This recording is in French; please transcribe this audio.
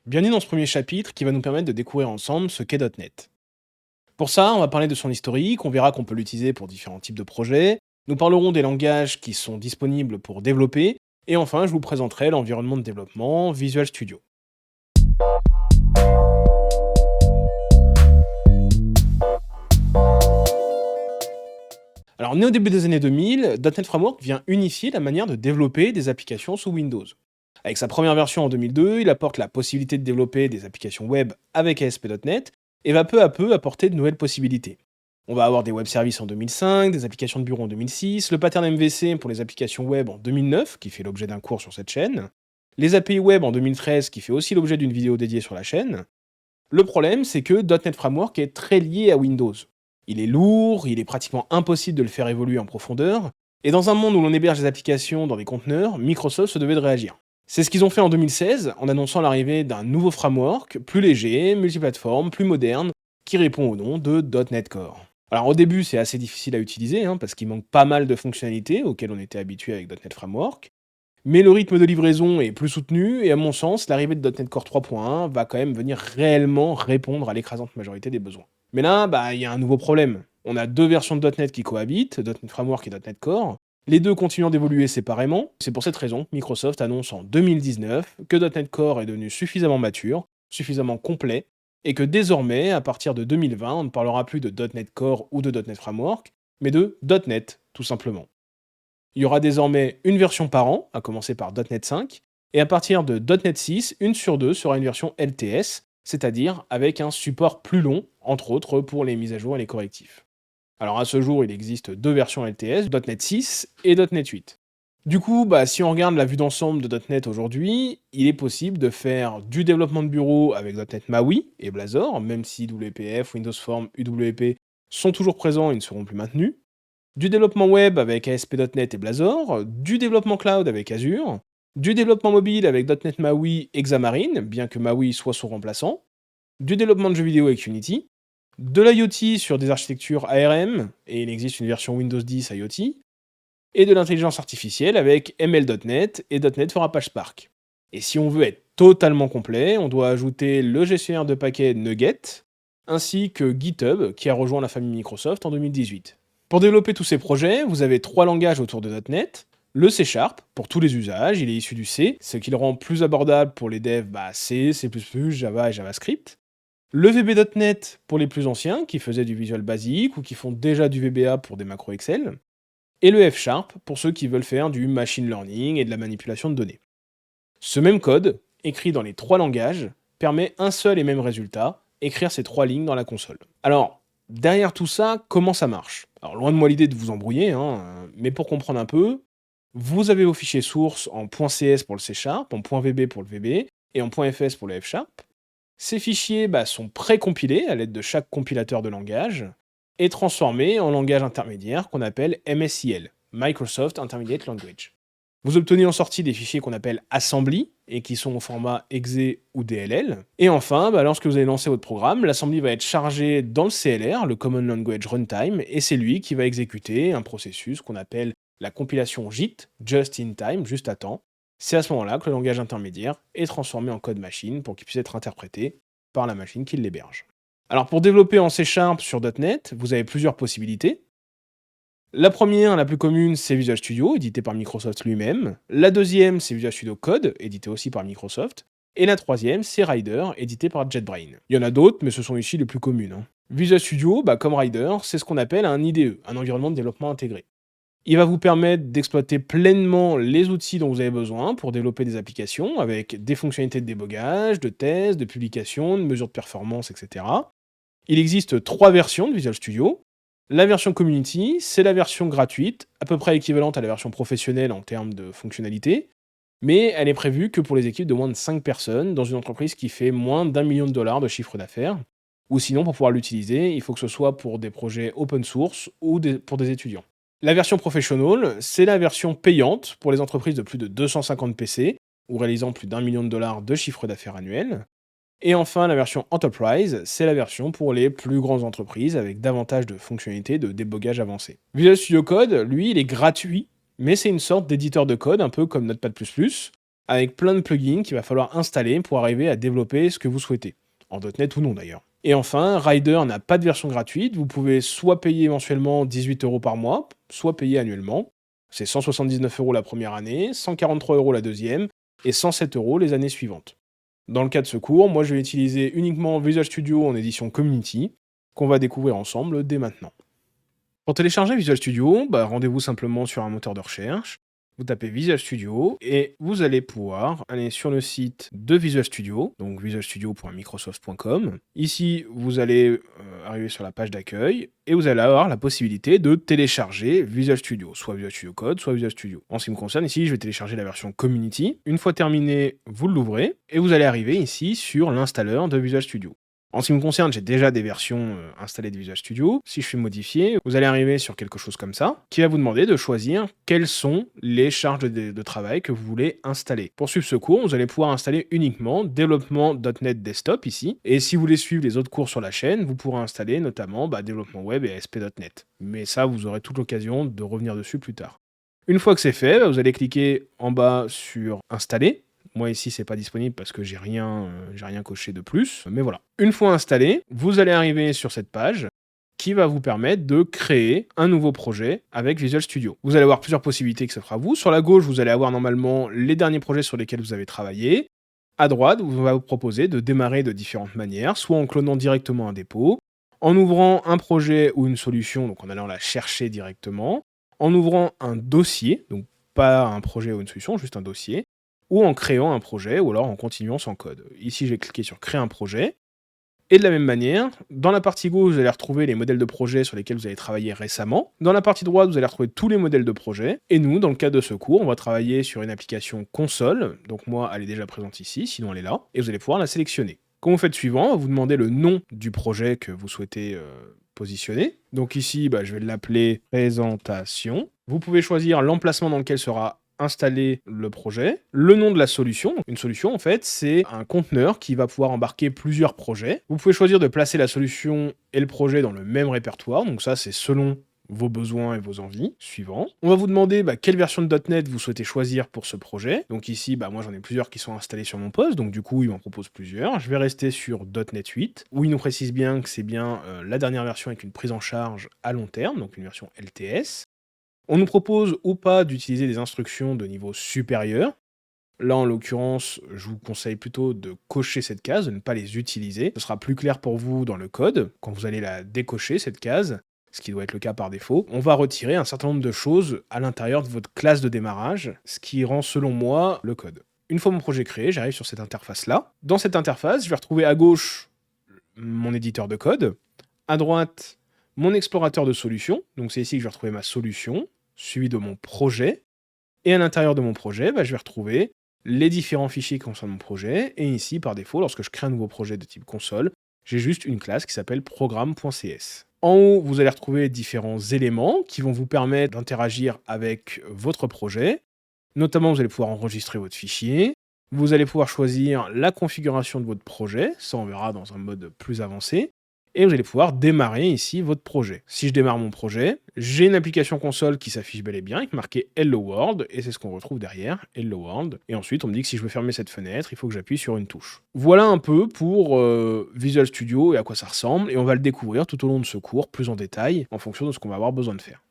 Bienvenue dans ce premier chapitre qui va nous permettre de découvrir ensemble ce qu'est .NET. Pour ça, on va parler de son historique, on verra qu'on peut l'utiliser pour différents types de projets, nous parlerons des langages qui sont disponibles pour développer, et enfin je vous présenterai l'environnement de développement Visual Studio. Alors né au début des années 2000, .NET Framework vient unifier la manière de développer des applications sous Windows. Avec sa première version en 2002, il apporte la possibilité de développer des applications web avec ASP.NET et va peu à peu apporter de nouvelles possibilités. On va avoir des web services en 2005, des applications de bureau en 2006, le pattern MVC pour les applications web en 2009, qui fait l'objet d'un cours sur cette chaîne, les API web en 2013, qui fait aussi l'objet d'une vidéo dédiée sur la chaîne. Le problème, c'est que .NET Framework est très lié à Windows. Il est lourd, il est pratiquement impossible de le faire évoluer en profondeur, et dans un monde où l'on héberge des applications dans des conteneurs, Microsoft se devait de réagir. C'est ce qu'ils ont fait en 2016 en annonçant l'arrivée d'un nouveau framework plus léger, multiplateforme, plus moderne, qui répond au nom de .NET Core. Alors au début c'est assez difficile à utiliser parce qu'il manque pas mal de fonctionnalités auxquelles on était habitué avec .NET Framework, mais le rythme de livraison est plus soutenu et à mon sens l'arrivée de .NET Core 3.1 va quand même venir réellement répondre à l'écrasante majorité des besoins. Mais là, il y a un nouveau problème. On a deux versions de .NET qui cohabitent, .NET Framework et .NET Core, les deux continuant d'évoluer séparément. C'est pour cette raison que Microsoft annonce en 2019 que .NET Core est devenu suffisamment mature, suffisamment complet, et que désormais, à partir de 2020, on ne parlera plus de .NET Core ou de .NET Framework, mais de .NET, tout simplement. Il y aura désormais une version par an, à commencer par .NET 5, et à partir de .NET 6, une sur deux sera une version LTS, c'est-à-dire avec un support plus long, entre autres pour les mises à jour et les correctifs. Alors à ce jour, il existe deux versions LTS, .NET 6 et .NET 8. Du coup, si on regarde la vue d'ensemble de .NET aujourd'hui, il est possible de faire du développement de bureau avec .NET MAUI et Blazor, même si WPF, Windows Form, UWP sont toujours présents et ne seront plus maintenus. Du développement web avec ASP.NET et Blazor, du développement cloud avec Azure, du développement mobile avec .NET MAUI et Xamarin, bien que MAUI soit son remplaçant, du développement de jeux vidéo avec Unity, de l'IoT sur des architectures ARM, et il existe une version Windows 10 IoT, et de l'intelligence artificielle avec ML.NET et .NET for Apache Spark. Et si on veut être totalement complet, on doit ajouter le gestionnaire de paquets NuGet, ainsi que GitHub, qui a rejoint la famille Microsoft en 2018. Pour développer tous ces projets, vous avez trois langages autour de .NET. Le C#, pour tous les usages, il est issu du C, ce qui le rend plus abordable pour les devs C, C++, Java et JavaScript. Le VB.NET pour les plus anciens, qui faisaient du Visual Basic ou qui font déjà du VBA pour des macros Excel. Et le F# pour ceux qui veulent faire du machine learning et de la manipulation de données. Ce même code, écrit dans les trois langages, permet un seul et même résultat, écrire ces trois lignes dans la console. Alors, derrière tout ça, comment ça marche? Alors, loin de moi l'idée de vous embrouiller, mais pour comprendre un peu, vous avez vos fichiers sources en .cs pour le C#, en .vb pour le VB, et en .fs pour le F#. Ces fichiers sont précompilés à l'aide de chaque compilateur de langage, et transformés en langage intermédiaire qu'on appelle MSIL, Microsoft Intermediate Language. Vous obtenez en sortie des fichiers qu'on appelle assembly, et qui sont au format exe ou DLL. Et enfin, lorsque vous allez lancer votre programme, l'assembly va être chargé dans le CLR, le Common Language Runtime, et c'est lui qui va exécuter un processus qu'on appelle la compilation JIT, Just in Time, juste à temps. C'est à ce moment-là que le langage intermédiaire est transformé en code machine pour qu'il puisse être interprété par la machine qui l'héberge. Alors pour développer en C# sur .NET, vous avez plusieurs possibilités. La première, la plus commune, c'est Visual Studio, édité par Microsoft lui-même. La deuxième, c'est Visual Studio Code, édité aussi par Microsoft. Et la troisième, c'est Rider, édité par JetBrains. Il y en a d'autres, mais ce sont ici les plus communes. Visual Studio, comme Rider, c'est ce qu'on appelle un IDE, un environnement de développement intégré. Il va vous permettre d'exploiter pleinement les outils dont vous avez besoin pour développer des applications, avec des fonctionnalités de débogage, de tests, de publication, de mesures de performance, etc. Il existe trois versions de Visual Studio. La version Community, c'est la version gratuite, à peu près équivalente à la version professionnelle en termes de fonctionnalité, mais elle est prévue que pour les équipes de moins de 5 personnes dans une entreprise qui fait moins d'$1 million de chiffre d'affaires, ou sinon pour pouvoir l'utiliser, il faut que ce soit pour des projets open source ou pour des étudiants. La version Professional, c'est la version payante pour les entreprises de plus de 250 PC, ou réalisant plus d'$1 million de chiffre d'affaires annuel. Et enfin, la version Enterprise, c'est la version pour les plus grandes entreprises avec davantage de fonctionnalités de débogage avancé. Visual Studio Code, lui, il est gratuit, mais c'est une sorte d'éditeur de code, un peu comme Notepad++, avec plein de plugins qu'il va falloir installer pour arriver à développer ce que vous souhaitez, en .NET ou non d'ailleurs. Et enfin, Rider n'a pas de version gratuite, vous pouvez soit payer mensuellement 18 € par mois, soit payer annuellement. C'est 179 € la première année, 143 € la deuxième, et 107 € les années suivantes. Dans le cas de ce cours, moi je vais utiliser uniquement Visual Studio en édition Community, qu'on va découvrir ensemble dès maintenant. Pour télécharger Visual Studio, rendez-vous simplement sur un moteur de recherche, vous tapez Visual Studio et vous allez pouvoir aller sur le site de Visual Studio, donc visualstudio.microsoft.com. Ici, vous allez arriver sur la page d'accueil et vous allez avoir la possibilité de télécharger Visual Studio, soit Visual Studio Code, soit Visual Studio. En ce qui me concerne, ici, je vais télécharger la version Community. Une fois terminé, vous l'ouvrez et vous allez arriver ici sur l'installeur de Visual Studio. En ce qui me concerne, j'ai déjà des versions installées de Visual Studio. Si je fais modifier, vous allez arriver sur quelque chose comme ça, qui va vous demander de choisir quelles sont les charges de travail que vous voulez installer. Pour suivre ce cours, vous allez pouvoir installer uniquement développement.NET Desktop ici. Et si vous voulez suivre les autres cours sur la chaîne, vous pourrez installer notamment développement web et ASP.NET. Mais ça, vous aurez toute l'occasion de revenir dessus plus tard. Une fois que c'est fait, vous allez cliquer en bas sur Installer. Moi ici c'est pas disponible parce que j'ai rien coché de plus, mais voilà. Une fois installé, vous allez arriver sur cette page qui va vous permettre de créer un nouveau projet avec Visual Studio. Vous allez avoir plusieurs possibilités que ça fera vous. Sur la gauche, vous allez avoir normalement les derniers projets sur lesquels vous avez travaillé. À droite, on va vous proposer de démarrer de différentes manières, soit en clonant directement un dépôt, en ouvrant un projet ou une solution, donc en allant la chercher directement, en ouvrant un dossier, donc pas un projet ou une solution, juste un dossier, ou en créant un projet, ou alors en continuant sans code. Ici, j'ai cliqué sur Créer un projet. Et de la même manière, dans la partie gauche, vous allez retrouver les modèles de projet sur lesquels vous avez travaillé récemment. Dans la partie droite, vous allez retrouver tous les modèles de projet. Et nous, dans le cadre de ce cours, on va travailler sur une application console. Donc moi, elle est déjà présente ici, sinon elle est là. Et vous allez pouvoir la sélectionner. Quand vous faites suivant, on va vous demander le nom du projet que vous souhaitez positionner. Donc ici, je vais l'appeler présentation. Vous pouvez choisir l'emplacement dans lequel sera installer le projet, le nom de la solution. Une solution, en fait, c'est un conteneur qui va pouvoir embarquer plusieurs projets. Vous pouvez choisir de placer la solution et le projet dans le même répertoire. Donc ça, c'est selon vos besoins et vos envies. Suivant. On va vous demander quelle version de .NET vous souhaitez choisir pour ce projet. Donc ici, moi j'en ai plusieurs qui sont installés sur mon poste, donc du coup il m'en propose plusieurs. Je vais rester sur .NET 8, où il nous précise bien que c'est bien la dernière version avec une prise en charge à long terme, donc une version LTS. On nous propose ou pas d'utiliser des instructions de niveau supérieur. Là, en l'occurrence, je vous conseille plutôt de cocher cette case, de ne pas les utiliser. Ce sera plus clair pour vous dans le code, quand vous allez la décocher, cette case, ce qui doit être le cas par défaut. On va retirer un certain nombre de choses à l'intérieur de votre classe de démarrage, ce qui rend, selon moi, le code. Une fois mon projet créé, j'arrive sur cette interface-là. Dans cette interface, je vais retrouver à gauche mon éditeur de code, à droite, mon explorateur de solutions. Donc c'est ici que je vais retrouver ma solution, suivi de mon projet, et à l'intérieur de mon projet, je vais retrouver les différents fichiers qui concernent mon projet, et ici, par défaut, lorsque je crée un nouveau projet de type console, j'ai juste une classe qui s'appelle programme.cs. En haut, vous allez retrouver différents éléments qui vont vous permettre d'interagir avec votre projet, notamment vous allez pouvoir enregistrer votre fichier, vous allez pouvoir choisir la configuration de votre projet, ça on verra dans un mode plus avancé, et vous allez pouvoir démarrer ici votre projet. Si je démarre mon projet, j'ai une application console qui s'affiche bel et bien, avec marqué Hello World, et c'est ce qu'on retrouve derrière, Hello World. Et ensuite, on me dit que si je veux fermer cette fenêtre, il faut que j'appuie sur une touche. Voilà un peu pour Visual Studio et à quoi ça ressemble, et on va le découvrir tout au long de ce cours, plus en détail, en fonction de ce qu'on va avoir besoin de faire.